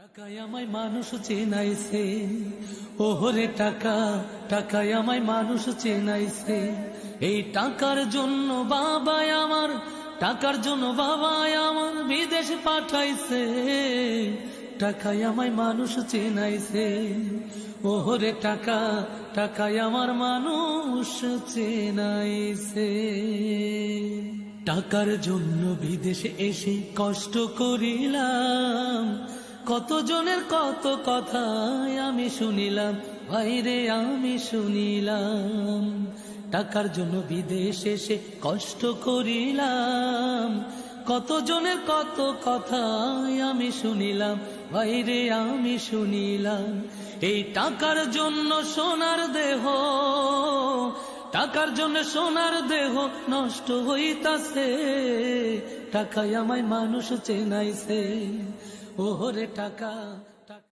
টাকায় আমায় মানুষ চেনাইছে, ওহরে টাকা, টাকায় আমায় মানুষ চেনাইছে। এই টাকার জন্য বাবাই আমার, টাকার জন্য বাবাই আমার বিদেশ পাঠাইছে। টাকায় আমায় মানুষ চেনাইছে, ওহরে টাকা, টাকায় আমার মানুষ চেনাইছে। টাকার জন্য বিদেশে এসে কষ্ট করিলাম, কতজনের কত কথা আমি শুনিলাম, ভাইরে আমি শুনিলাম। টাকার জন্য বিদেশে এসে কষ্ট করিলাম, কতজনের কত কথা আমি শুনিলাম, ভাইরে আমি শুনিলাম। এই টাকার জন্য সোনার দেহ, টাকার জন্য সোনার দেহ নষ্ট হইতাছে। টাকায় আমায় মানুষ চেনাইছে, ওহরে টাকা।